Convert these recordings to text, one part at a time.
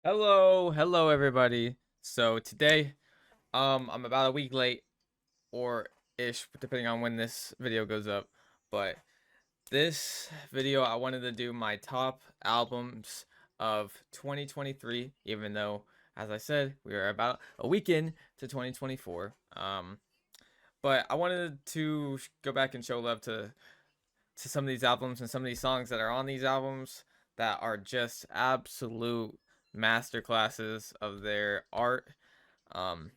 Hello everybody. So today, I'm about a week late or ish, depending on when this video goes up. But this video, I wanted to do my top albums of 2023, even though, as I said, we are about a week in to 2024. But I wanted to go back and show love to some of these albums and some of these songs that are on these albums that are just absolute masterclasses of their art. Um,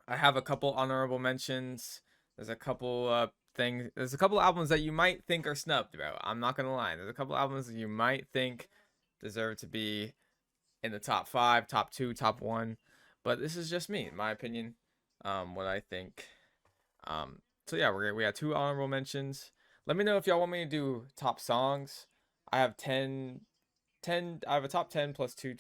I have a couple honorable mentions. There's a couple things. There's a couple albums that you might think are snubbed, bro. I'm not gonna lie. There's a couple albums that you might think deserve to be in the top five, top two, top one. But this is just me, in my opinion. What I think. So yeah, we got two honorable mentions. Let me know if y'all want me to do top songs. I have 10. I have a top 10 plus two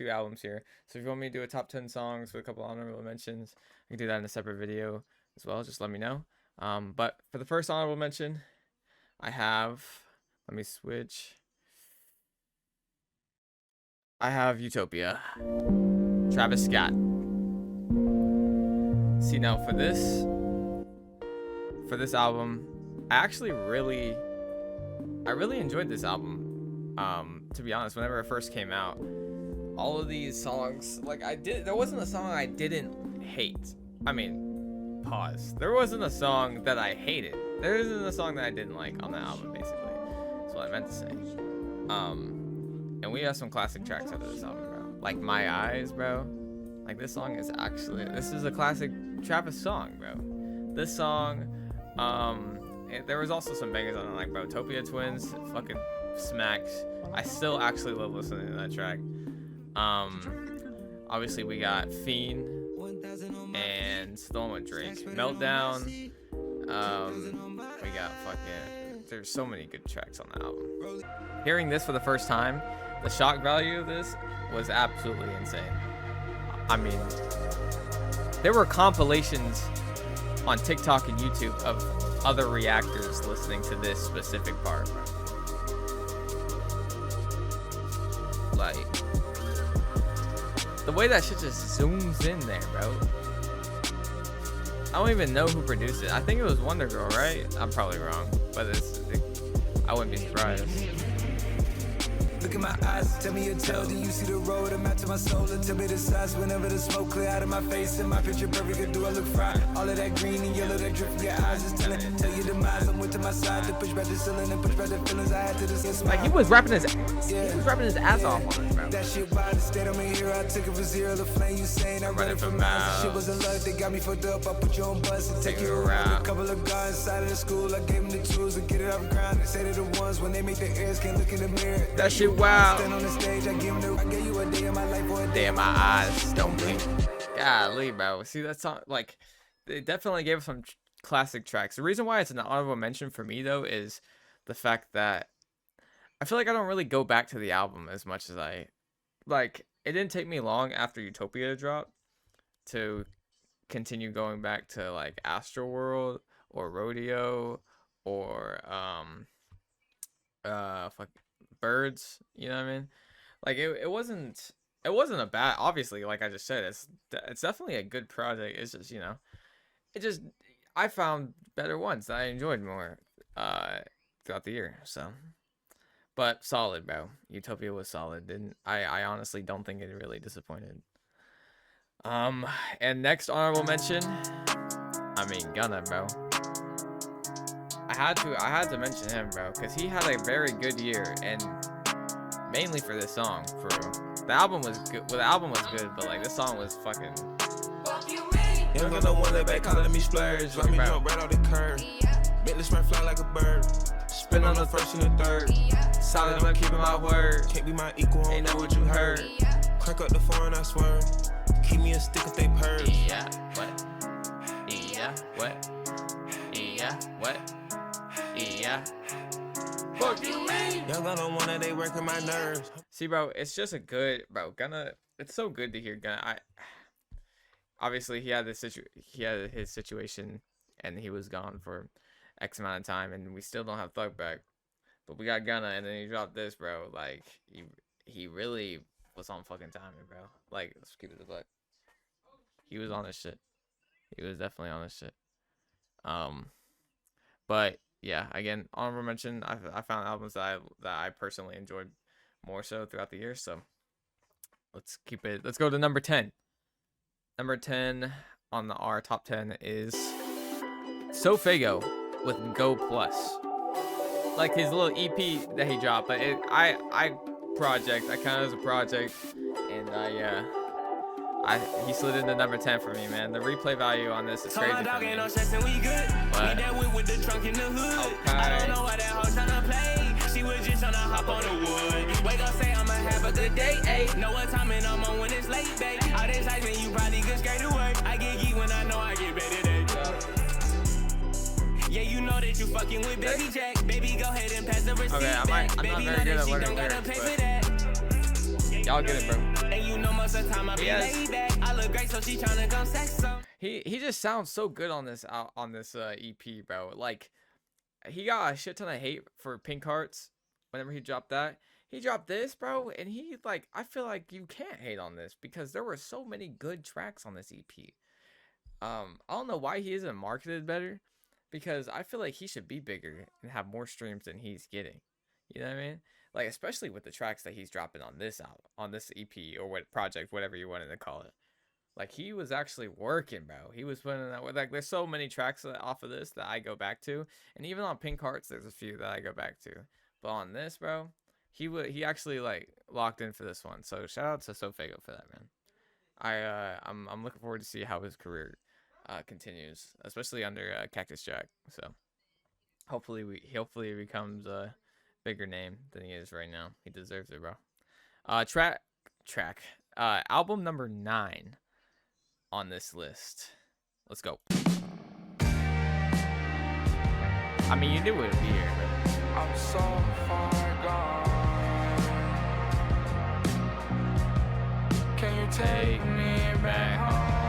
albums here. So if you want me to do a top 10 songs with a couple honorable mentions, I can do that in a separate video as well. Just let me know. But for the first honorable mention, I have, let me switch. I have Utopia, Travis Scott. See, now for this album, I really enjoyed this album. To be honest, whenever it first came out, all of these songs, there wasn't a song I didn't hate. I mean, pause. There wasn't a song that I hated. There isn't a song that I didn't like on the album, basically. That's what I meant to say. And we have some classic tracks out of this album, bro. Like My Eyes, bro. Like, this is a classic Travis song, bro. This song, there was also some bangers on it, like, bro, Topia Twins, fucking smacks. I still actually love listening to that track. Obviously we got Fiend and the one with Drake, Meltdown. We got fucking, there's so many good tracks on the album. Hearing this for the first time, the shock value of this was absolutely insane. I mean, there were compilations on TikTok and YouTube of other reactors listening to this specific part, bro. Like, the way that shit just zooms in there, bro. I don't even know who produced it. I think it was Wonder Girl, right? I'm probably wrong, but I wouldn't be surprised. Look in my eyes, tell me your tale, do you see the road? I'm out to my soul, and tell me the size. Whenever the smoke clear out of my face and my picture perfect, do I look fried? All of that green and yellow that drip from your eyes is tell you demise. I'm with to my side to push back the ceiling and push back the feelings I had to the Like, he was rapping his ass off on it, bro. That shit wild, instead I'm here, I took it for zero, the flame you saying, I read it for miles. Shit was in love, they got me fucked up, I put you on bus and take you around. A couple of guys inside of the school, I gave them the tools to get it off ground. They say they're the ones when they make their ears can't look in the mirror. That shit wow. Stand on the stage, I gave you a day in my life or a day in my eyes don't blink. Golly, bro. See, that song, like, they definitely gave us some classic tracks. The reason why it's an honorable mention for me, though, is the fact that I feel like I don't really go back to the album as much as I, like, it didn't take me long after Utopia dropped to continue going back to, like, Astroworld or Rodeo or, fuck, Birds, you know what I mean? Like, it wasn't a bad, obviously, like I just said, it's definitely a good project. It's just, you know, I found better ones that I enjoyed more throughout the year. So, but solid, bro. Utopia was solid. I honestly don't think it really disappointed. And next honorable mention, I mean, Gunna, bro. I had to mention him, bro, because he had a very good year, and mainly for this song. For the album was good. Well, the album was good, but like this song was fucking. You ain't got no one that back calling me splurge. Let me jump right off the curb. Bentley sprint fly like a bird. Spin on the first and the third. Solid, I'm keeping my word. Can't be my equal, ain't know what you heard. Crank up the foreign, I swear. Keep me a stick if they purge. Yeah, what? Yeah, what? Yeah, what? Yeah. Fuck you, man. Y'all gonna wanna they working my nerves. See, bro, it's just a good, bro. Gunna, it's so good to hear Gunna. Obviously he had his situation, and he was gone for X amount of time, and we still don't have Thug back. But we got Gunna, and then he dropped this, bro. Like, he really was on fucking timing, bro. Like, let's keep it a buck. He was on this shit. He was definitely on this shit. But yeah, again, honorable mention. I found albums that I personally enjoyed more so throughout the year. So let's keep it. Let's go to number 10. Number 10 on our top 10 is Sofago with Go Plus. Like his little EP that he dropped, but I count it as a project, and he slid into number 10 for me, man. The replay value on this is crazy for me. But, okay. I don't know why that hoe tryna play. She was just tryna hop on the wood. Wake up, say I'ma have a good day, ayy. Know what time and I'm on when it's late, babe. All this ice, man, you probably get straight away. I get geek when I know I get better today. Yeah, you know that you fucking with Baby Jack. Baby, go ahead and pass the receipt. Okay, I'm not very good at learning lyrics, but y'all get it, bro. And you know most of the time I be laid back. I look great, so she tryna come sex some. He just sounds so good on this EP, bro. Like, he got a shit ton of hate for Pink Hearts whenever he dropped that. He dropped this, bro, and he, like, I feel like you can't hate on this because there were so many good tracks on this EP. I don't know why he isn't marketed better, because I feel like he should be bigger and have more streams than he's getting. You know what I mean? Like, especially with the tracks that he's dropping on this album, on this EP or what project, whatever you wanted to call it. Like, he was actually working, bro. He was putting that. Like, there's so many tracks off of this that I go back to, and even on Pink Hearts, there's a few that I go back to. But on this, bro, he actually like locked in for this one. So shout out to Sofago for that, man. I'm looking forward to see how his career continues, especially under Cactus Jack. So hopefully he becomes a bigger name than he is right now. He deserves it, bro. Album number 9 on this list. Let's go. I mean, you knew it would be here, but I'm so far gone. Can you take me back home?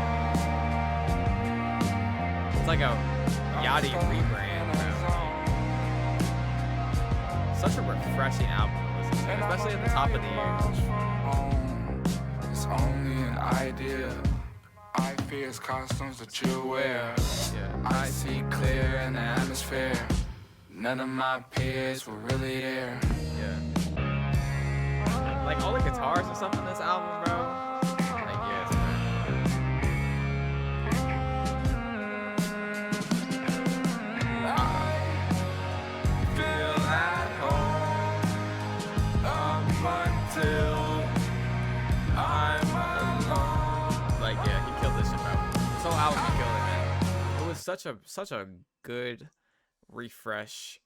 it's like a Yachty rebrand, bro. Such a refreshing album to listen to, especially at the top of the year. It's only an idea. I fear it's costumes that you wear. Yeah. I see clear in the atmosphere. None of my peers were really there. Yeah. Like all the guitars and stuff on this album, bro. Like, yes, man. I feel at home up until I'm alone. Like, yeah, he killed this shit, bro. This whole album, he killed it, man. It was such a good refresh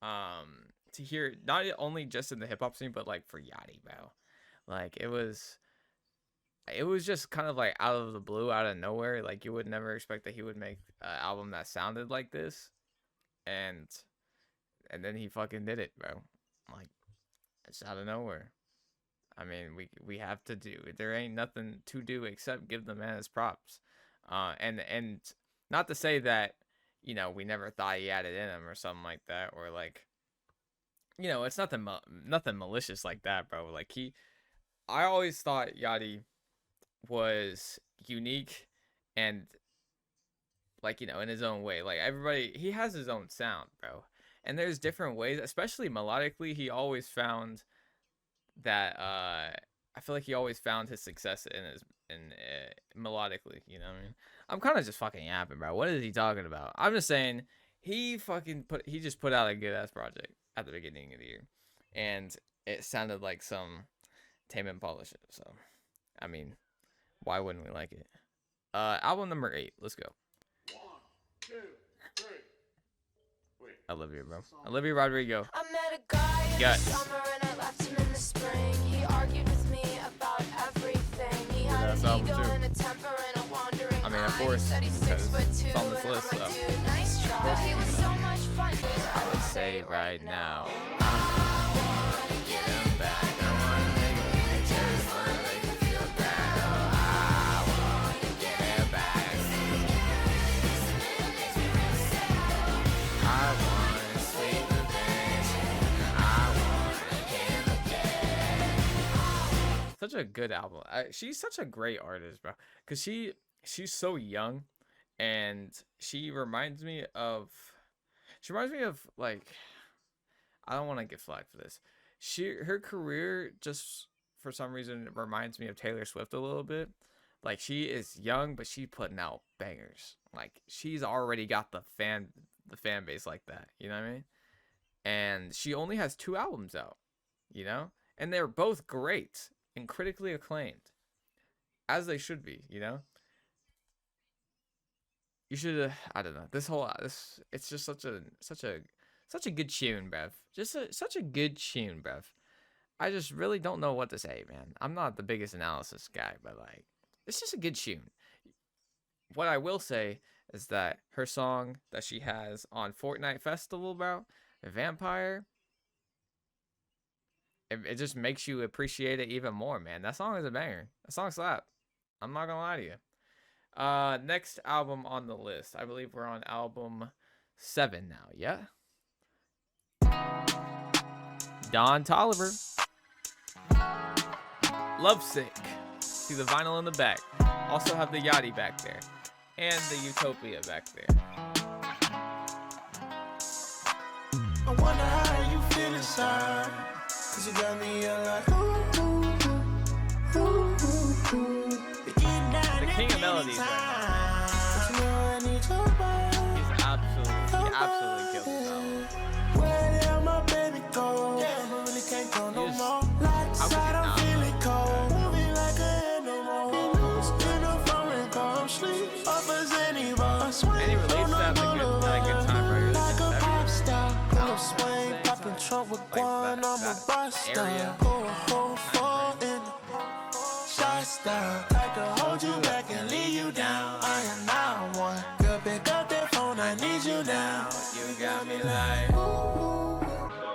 to hear, not only just in the hip-hop scene, but like for Yachty, bro. Like, it was just kind of like out of the blue, out of nowhere. Like, you would never expect that he would make an album that sounded like this, and then he fucking did it, bro. Like, it's out of nowhere. I mean, we have to do, there ain't nothing to do except give the man his props. And not to say that, you know, we never thought he had it in him or something like that, or like, you know, it's nothing malicious like that, bro. Like, I always thought Yachty was unique and, like, you know, in his own way. Like, he has his own sound, bro. And there's different ways, especially melodically. He always found that I feel like he always found his success in melodically, you know what I mean? I'm kind of just fucking yapping, bro. What is he talking about? I'm just saying he just put out a good ass project at the beginning of the year, and it sounded like some Tame Impala shit. So, I mean, why wouldn't we like it? Album number 8. Let's go. 1, 2, 3. Wait. Olivia, bro. Olivia Rodrigo. I met a guy in Yes. the summer and I left him in the spring. He argued with me about everything. He had that's an album ego too. and a temper and a wandering I mean, of eye. course, He said he's because 6'2" it's on this and list, I'm like, so. dude, nice try. But he was so much fun. I would say right now. such a good album. She's such a great artist, bro. Cause she's so young, and she reminds me of like, I don't want to get flagged for this. Her career just for some reason reminds me of Taylor Swift a little bit. Like, she is young, but she's putting out bangers. Like, she's already got the fan base like that. You know what I mean? And she only has 2 albums out. You know, and they're both great and critically acclaimed, as they should be. You know. You should. I don't know. It's just such a good tune, bruv. Such a good tune, bruv. I just really don't know what to say, man. I'm not the biggest analysis guy, but like, it's just a good tune. What I will say is that her song that she has on Fortnite Festival, bro, Vampire, it just makes you appreciate it even more, man. That song is a banger. That song slap. I'm not gonna lie to you. Next album on the list. I believe we're on album 7 now, yeah? Don Toliver. Lovesick. See the vinyl in the back. Also have the Yachty back there. And the Utopia back there. I wonder how you feel inside. Cause you got me like, The king of melodies right now. He absolutely killed this album. Where did my baby go? Damn, I really can't go no more. Like side, I'm feeling cold. Moving like a animal. In the phone and come sleep. Offers any boss. Any release that's a good time for your Like a pop listeners. star. Little swing, popping trunk with one. I'm a buster. area. Go a whole fall in shot style. Like to hold you back and leave you down. I am not one. Girl, pick up that phone. I need you now. You got me like.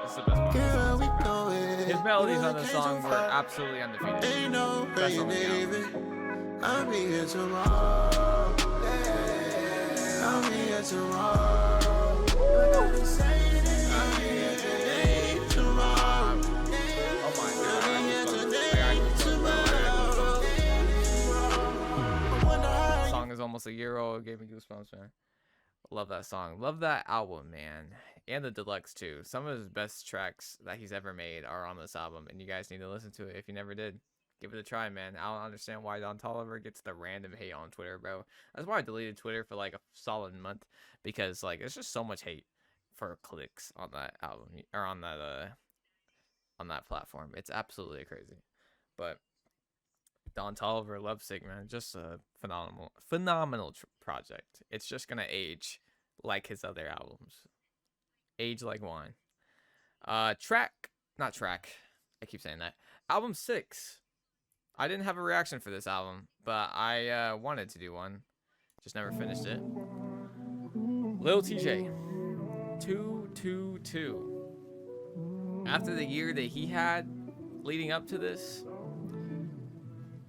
That's the best part. Girl, we know it. His melodies on the song were absolutely undefeated. Ain't no Best way, on the album. David. I'll be here tomorrow. Yeah, I'll be here tomorrow. I'll be here today, tomorrow. Oh my I'll be here god. today, tomorrow. I wonder how The song is almost a year old. It gave me goosebumps, man. Love that song. Love that album, man. And the deluxe too. Some of his best tracks that he's ever made are on this album, and you guys need to listen to it if you never did. Give it a try, man. I don't understand why Don Toliver gets the random hate on Twitter, bro. That's why I deleted Twitter for like a solid month, because like there's just so much hate for clicks on that album or on that platform. It's absolutely crazy. But Don Toliver, Lovesick, man, just a phenomenal project. It's just gonna age like his other albums. Age like wine. Not track. I keep saying that. Album 6. I didn't have a reaction for this album, but I wanted to do one. Just never finished it. Lil TJ. 222. After the year that he had leading up to this,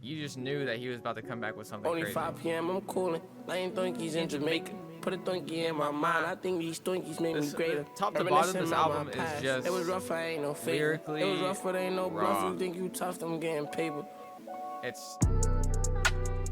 you just knew that he was about to come back with something Only crazy. 5 p.m. I'm cooling. Laying Twinkies in Jamaica. Put a Twinkie in my mind. I think these Twinkies make me This- greater. top to bottom, this Reminiscing about album my is past. just It was rough, I ain't no fake. lyrically It was rough, but ain't no bluff. raw. You think you tough, I'm getting paper. It's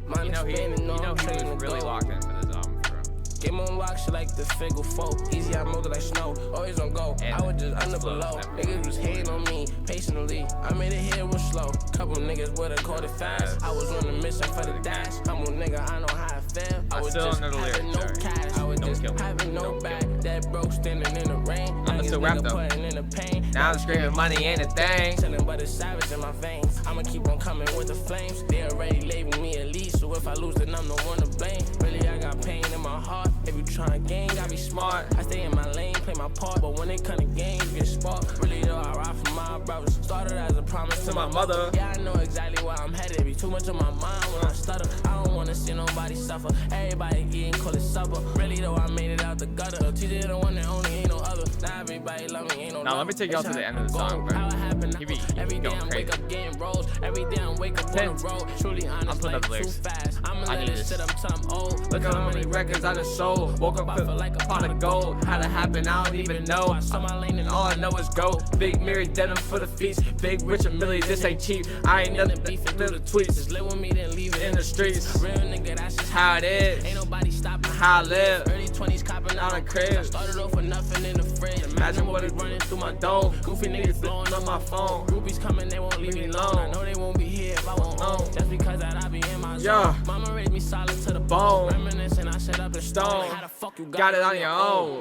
Mine you know is spinning, he I'm was trading the really dough. locked in for this album, bro. Game on lock, shit like the figure four. Easy, I move it like snow. Always on go. And I was just it's under slow, below. never Niggas was hating on me patiently. I made it here was slow. Couple niggas would've caught it fast. I was on a mission for the dash. I'm a nigga, I know how I feel. I was still just don't know the having lyrics, no sorry. cash. I was Don't just kill me. having no Don't back. kill me. That broke standing in the rain. I'ma still rap, though. Putting in the pain. Now I'm screaming money ain't a thing. Chillin', but it's savage in my veins. I'ma keep on coming with the flames. They already labeled me elite, so if I lose, then I'm the one to blame. Really, I got pain in my heart. If you tryna gang, gotta be smart. I stay in my lane, play my part, but when it come to games, you get sparked. Really though, I ride for my brothers. Started as a promise to my mother. Yeah, I know exactly where I'm headed. too much on my mind when I stutter. I don't wanna see nobody suffer. Everybody eating, call it supper. Really though, I made it out the gutter. TJ the one that only ain't no other. Now everybody love me, ain't no. Now let me take y'all to the end of the song, bro. Every day I wake up getting rolls. Every day I wake up on the road. Truly honest, like too fast. I'ma let it sit up till I'm old. Look how many records I done sold. Woke up feeling like a pot of gold. How to happen, I don't even know. I saw my lane and all I know is go. Big mirror denim for the feast. Big Richard Millie, this ain't cheap. I ain't nothing beefing little tweets. Just live with me, then leave it in the streets. Real nigga, that's just how it is. Ain't nobody stopping how I live. Early 20s copping out of crib. Started off with nothing in the fridge. Imagine what is running through my dome. Goofy niggas blowing up my phone. Groupies coming, they won't leave me alone. I know they won't be here if I won't own. Just because that I be in my zone. Mama raised me solid to the bone. Reminiscing, I set up in stone. How the fuck you got it on your own?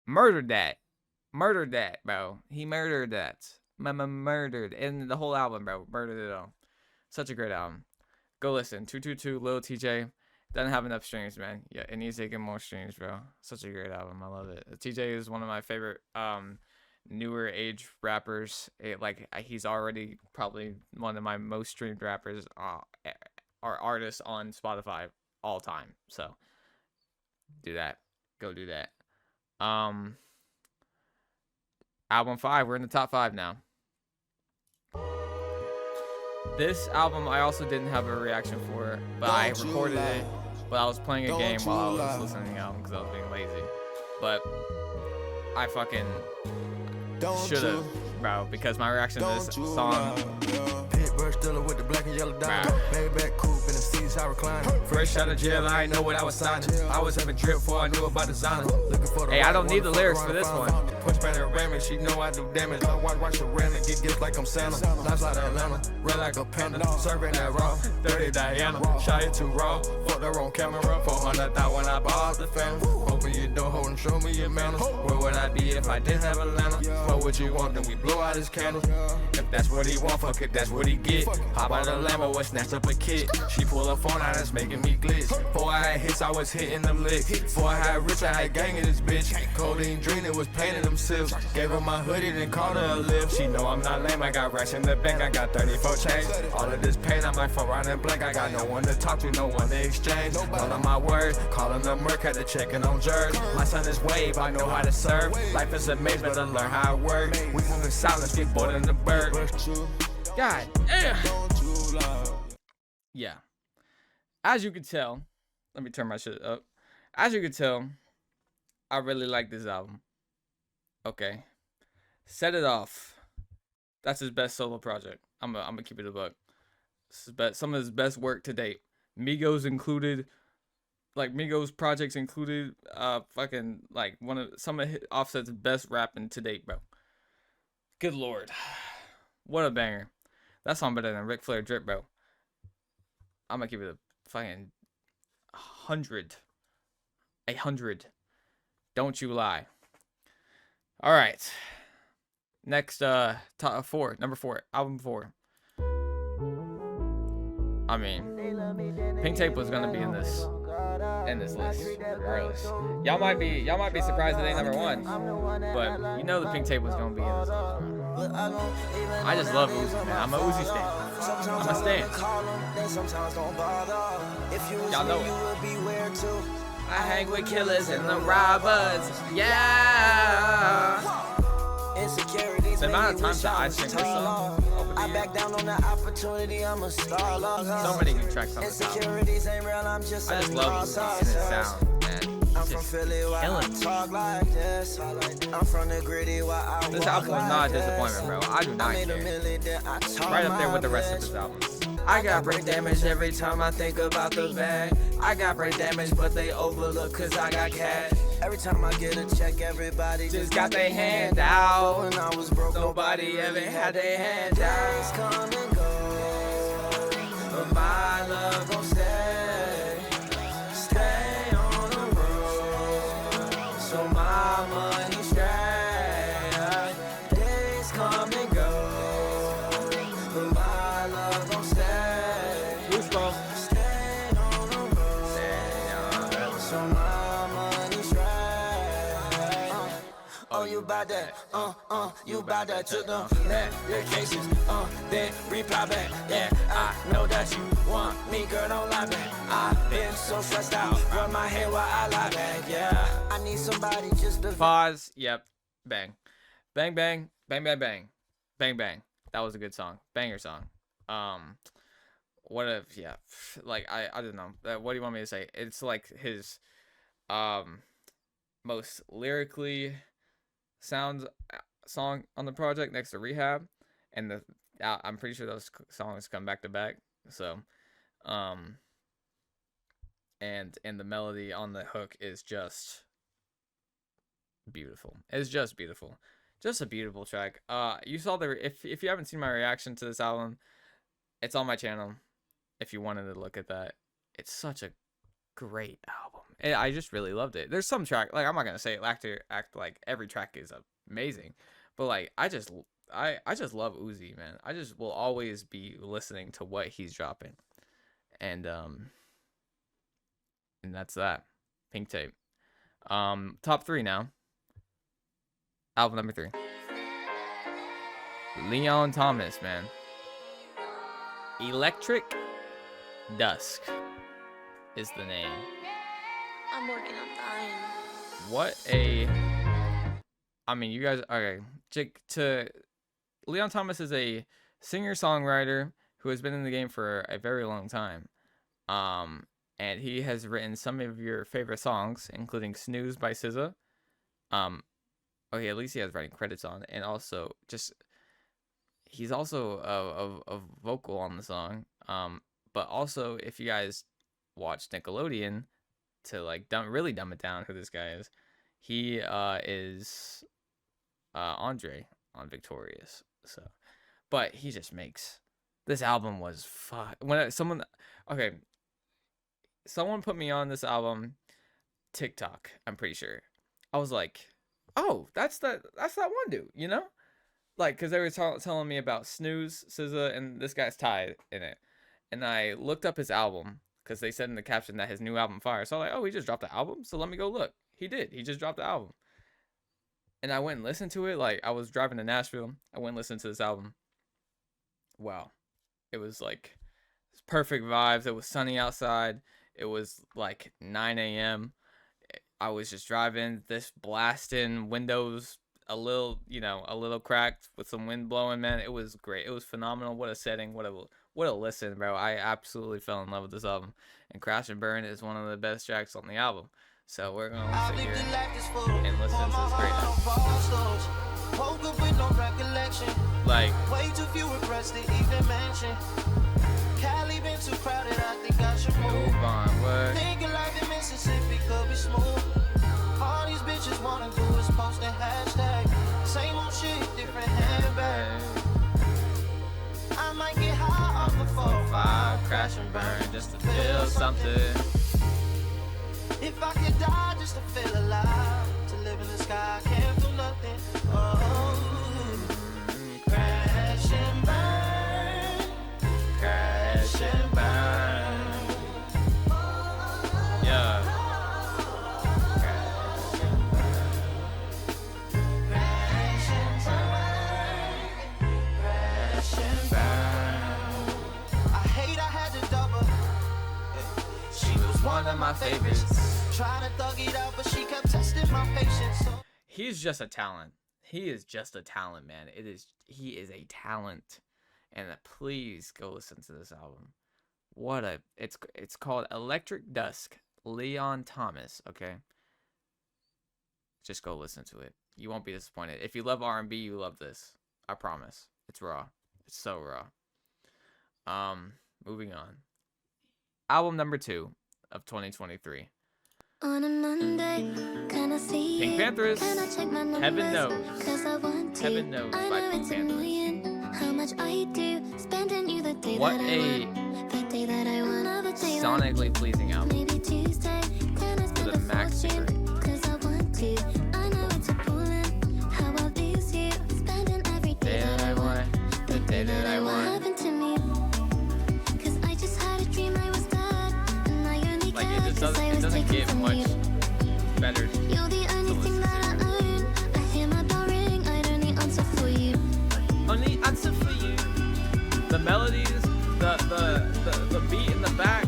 Murdered that. Murdered that, bro. He murdered that. Murdered. And the whole album, bro. Murdered it all. Such a great album. Go listen. 222, Lil TJ. Doesn't have enough streams, man. Yeah, it needs to get more streams, bro. Such a great album. I love it. TJ is one of my favorite newer age rappers. He's already probably one of my most streamed rappers or artists on Spotify all time. So do that. Go do that. Album 5, we're in the top 5 now. This album I also didn't have a reaction for, but I recorded it. But I was playing a game while I was listening to the album because I was being lazy. But I fucking should have, bro, because my reaction to this song. Brush dealer with the black and yellow diamond. Maybach coupe in the seats, I recline. Fresh out of jail, I ain't know what I was signing. I was having drip before I knew about designer. Hey, I don't need the lyrics for this one. Punch better ramming, she know I do damage. I watch her ram and get gifts like I'm Santa. Lives out of Atlanta, red like a panda. Serving that raw, 30 Diana. Shy it too raw, fuck her on camera. 400 thought when I bought the family. Open your door, hold and show me your manners. Where would I be if I didn't have Atlanta? What would you want? Then we blow out his candles. If that's what he want, fuck it, that's what he get. Hop out of Lambo and snatch up a kid. She pull her phone out, that's making me glitch. Before I had hits, I was hitting them licks. Before I had rich, I had gang in this bitch. Codeine dream, it was painting them sills. Gave her my hoodie, then called her a lift. She know I'm not lame, I got racks in the bank, I got 34 chains. All of this pain, I might fall around and blank. I got no one to talk to, no one to exchange. All of my words, calling them Merc, had to check in on Jerz. My son is wave, I know how to serve. Life is a maze, better learn how it works. We move in silence, get bored in the bird. God damn. Yeah. As you can tell, let me turn my shit up. As you can tell, I really like this album. Okay. Set It Off. That's his best solo project. I'm gonna keep it a buck. Some of his best work to date. Migos included. Like Migos projects included. Fucking like some of Offset's best rapping to date, bro. Good lord. What a banger. That song better than Ric Flair Drip, bro. I'm gonna give it a fucking 100. 100. Don't you lie. All right. Next, top 4, number 4, album 4. I mean, Pink Tape was gonna be in this list, regardless. Y'all might be surprised it ain't number 1, but you know the Pink Tape was gonna be in this list, bro. I just love Uzi, man. I'm a Uzi stan. I'm a stan. Y'all know it. I hang with killers and the robbers. Yeah. The amount of times that I sing this song over the years. So many good tracks on this album. I just love Uzi and his sound, man. He's just killing me. This album was not a disappointment, bro. I do not care. Right up there with the rest of his albums. I got brain damage every time I think about the bag. I got brain damage, but they overlook cause I got cash. Every time I get a check, everybody just got their hand out. When I was broke, nobody ever had their hand out. Days come and go, but my love gon' stay. Stay on the road, so my money straight. Days come and go, but my love gon' stay. Who's wrong? Stay on the road, so my money straight. Oh, you about that, you about that. Took them medications, then reply back. Yeah, I know that you want me, girl, don't lie back. I've been so stressed out, run my head while I lie back. Yeah, I need somebody just to Pause. Yep. Bang. Bang, bang. Bang, bang, bang. Bang, bang. That was a good song. Banger song. What if, yeah. Like, I don't know. What do you want me to say? It's like his, most lyrically sound song on the project next to Rehab. And I'm pretty sure those songs come back to back. So, and the melody on the hook is just beautiful. It's just beautiful. Just a beautiful track. You saw if you haven't seen my reaction to this album, it's on my channel. If you wanted to look at that, it's such a great album. I just really loved it. There's some track, like, I'm not gonna say act like every track is amazing, but like I just love Uzi, man. I just will always be listening to what he's dropping, and that's that. Pink Tape. Top 3 now. Album number 3. Leon Thomas, man. Electric Dusk is the name. I'm working on dying. What I mean, you guys, okay. Leon Thomas is a singer-songwriter who has been in the game for a very long time. And he has written some of your favorite songs, including Snooze by SZA. Okay, at least he has writing credits on, and also he's also a vocal on the song. But also, if you guys watch Nickelodeon, to like really dumb it down, who this guy is, he is Andre on Victorious. So, but he just makes this album was someone put me on this album, TikTok. I'm pretty sure. I was like, oh, that's that one dude, you know? Like, because they were telling me about Snooze, SZA, and this guy's Ty in it. And I looked up his album, because they said in the caption that his new album fire. So I was like, oh, he just dropped the album? So let me go look. He did. He just dropped the album. And I went and listened to it. Like, I was driving to Nashville. I went and listened to this album. Wow. It was like perfect vibes. It was sunny outside. It was like 9 a.m. I was just driving, this blasting, windows a little cracked with some wind blowing, man. It was great. It was phenomenal. What a setting. What a listen, bro. I absolutely fell in love with this album. And Crash and Burn is one of the best tracks on the album. So we're going to sit here and listen to this greatness. Like, way too few requests to even mention. Cali been too crowded, I think I should move on. What? Thinking like the Mississippi could be smooth. All these bitches wanna do is post a hashtag. Same old shit, different handbag. I might get high off the 4-5, crash and burn just to feel something. If I could die just to feel alive, to live in the sky, I can't do nothing. Oh, crash and burn, crash and burn. Yeah. Crash and burn, crash and burn, crash and burn. I hate I had to double. She was one of my favorites. Trying to thug it out, but she kept testing my patience. So He's just a talent. He is just a talent, man. He is a talent. And please go listen to this album. It's called Electric Dusk, Leon Thomas, okay? Just go listen to it. You won't be disappointed. If you love R&B, you love this. I promise. It's raw. It's so raw. Moving on. Album number 2 of 2023. On a Monday, can I see Pink it? Panthers. Can I check my numbers? Heaven Knows. 'Cause I want to. Heaven Knows I by know Pink it's a Panthers. million. How much I do spending you the day What that I a want. The day that I want. Another day sonically pleasing album. Maybe Tuesday. Can I spend a a max fortune? degree. 'Cause I want to. I know it's a pulling. How about this you spending every day Day that I want. The day that I what want. happened to me? 'Cause I just had a dream I was dead, and I only Like, cared 'cause I it was doesn't taken get from much you. better. You're the only thing that I own. I hear my melodies, the beat in the back,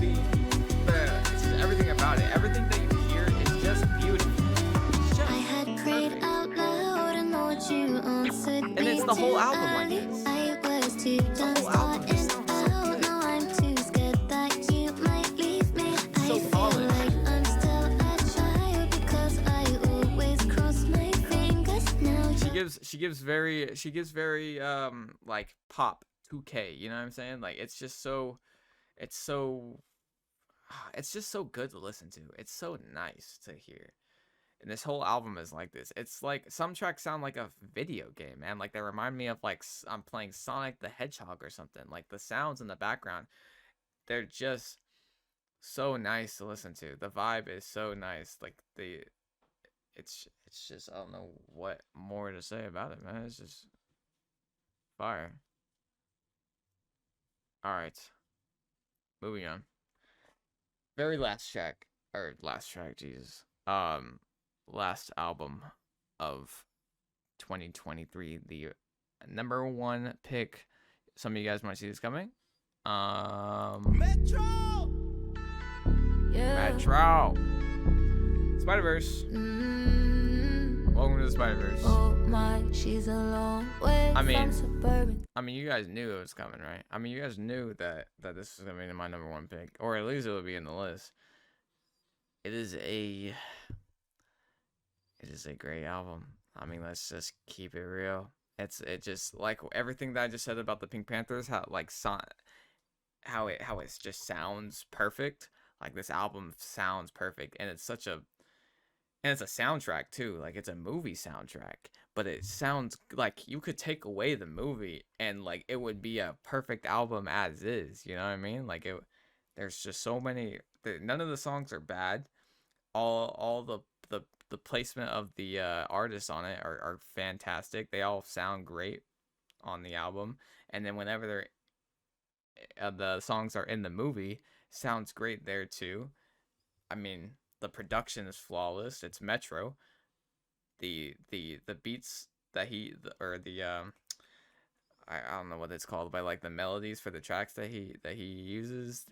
it's just everything about it. Everything that you hear is just beautiful. It's just I had prayed perfect. out loud and what you answered And it's the whole album like early. this. I was too done whole album just starting sounds so out. good. Now I'm too scared that you might leave me. So I feel polished. like I'm still a child because I always cross my fingers. Now She gives very like pop 2K, you know what I'm saying? Like it's just so it's just so good to listen to. It's so nice to hear. And this whole album is like this. It's like some tracks sound like a video game, man. Like they remind me of like I'm playing Sonic the Hedgehog or something. Like the sounds in the background, they're just so nice to listen to. The vibe is so nice. Like it's just I don't know what more to say about it, man. It's just fire. All right, moving on. Very last track, Jesus. Last album of 2023, the number one pick. Some of you guys might see this coming. Metro. Metro. Spider-Verse. Welcome to the Spider-Verse. oh my, she's a long way I mean- from suburban. I mean, you guys knew it was coming, right? I mean, you guys knew that this was gonna be my number one pick, or at least it would be in the list. It is a great album. I mean, let's just keep it real. It just like everything that I just said about the Pink Panthers, how it just sounds perfect. Like this album sounds perfect, and it's a soundtrack too. Like it's a movie soundtrack, but it sounds like you could take away the movie and like it would be a perfect album as is. You know what I mean? Like there's just so many. None of the songs are bad. All the placement of the artists on it are fantastic. They all sound great on the album, and then whenever the songs are in the movie, sounds great there too. I mean, the production is flawless. It's Metro. The beats that I don't know what it's called, but like the melodies for the tracks that he uses,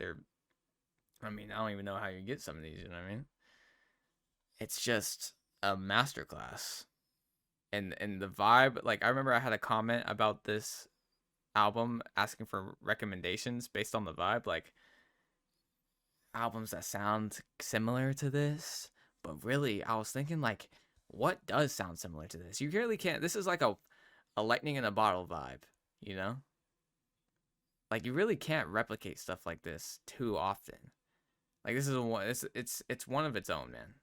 I mean, I don't even know how you get some of these, you know what I mean? It's just a masterclass. And the vibe, like I remember I had a comment about this album asking for recommendations based on the vibe, like albums that sound similar to this. But really, I was thinking like, what does sound similar to this? You really can't. This is like a lightning in a bottle vibe, you know? Like you really can't replicate stuff like this too often. Like this is it's one of its own, man.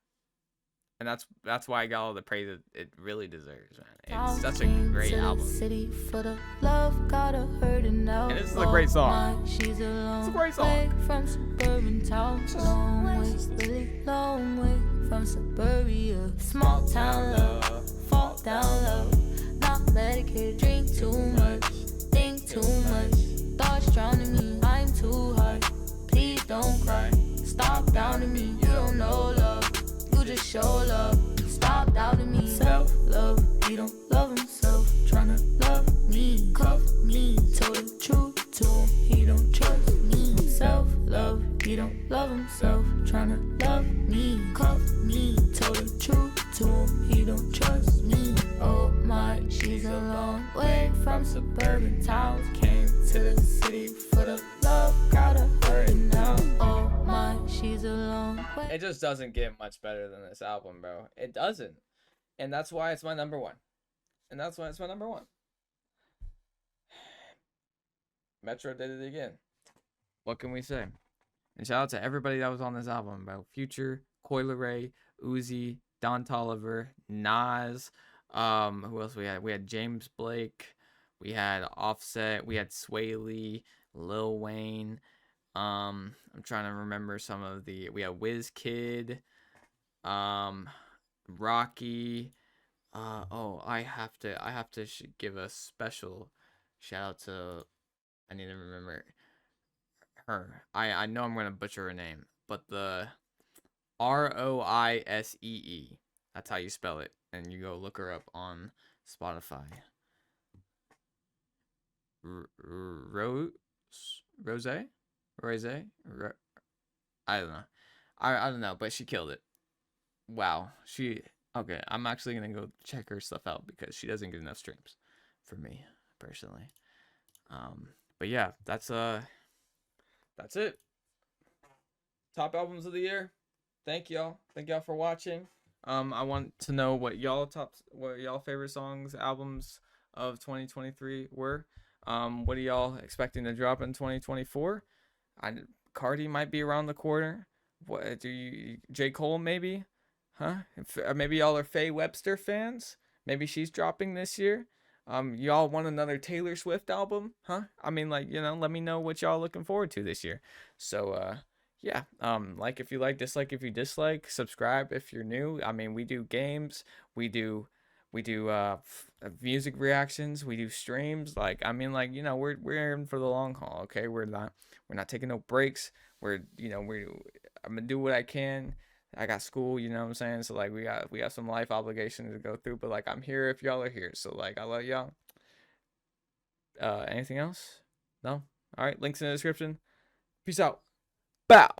And that's why I got all the praise that it really deserves, man. It's such a great album. City for the love, got her hurting now. And this is a great song. She's a It's a long great song. way from suburban town. Long way, really long way from suburbia. Small town love, fall down low. Not medicated, drink too much, think too much. Thoughts drowning me, I'm too hard. Please don't cry, stop doubting me. You don't know love, you just show love. Stop doubting me. Self-love, he don't love himself. Tryna love me, cuff me. Told the truth to him, he don't trust me. Self-love, he don't love himself. Tryna love me, cuff me. Told the truth to him, he don't trust me. Oh my, she's a long way from suburban towns. Came to the city for the love, got her hurting now. Oh my, she's a long way. It just doesn't get much better than this album, bro. It doesn't. And that's why it's my number one. Metro did it again. What can we say? And shout out to everybody that was on this album, bro. Future, Coil Ray, Uzi, Don Toliver, Nas. Who else we had? We had James Blake. We had Offset. We had Sway Lee, Lil Wayne. I'm trying to remember some of the. We had WizKid, Rocky. I have to give a special shout out to. I need to remember her. I know I'm gonna butcher her name, but the Roisee. That's how you spell it, and you go look her up on Spotify. Rose, Rose, Rose. I don't know. I don't know, but she killed it. Wow. Okay. I'm actually gonna go check her stuff out because she doesn't get enough streams for me personally. But yeah, that's it. Top albums of the year. Thank y'all. Thank y'all for watching. I want to know what y'all favorite songs, albums of 2023 were. What are y'all expecting to drop in 2024? Cardi might be around the corner. What do you? J. Cole maybe? Huh? Maybe y'all are Faye Webster fans. Maybe she's dropping this year. Y'all want another Taylor Swift album? Huh? I mean, like, let me know what y'all looking forward to this year. So, yeah. Like if you like, dislike if you dislike, subscribe if you're new. I mean, we do games, we do music reactions, we do streams. Like, I mean, like, we're in for the long haul. Okay, we're not taking no breaks. I'm gonna do what I can. I got school, you know what I'm saying? So like we got some life obligations to go through, but like I'm here if y'all are here. So like I love y'all. Anything else? No? All right, links in the description. Peace out. Bow.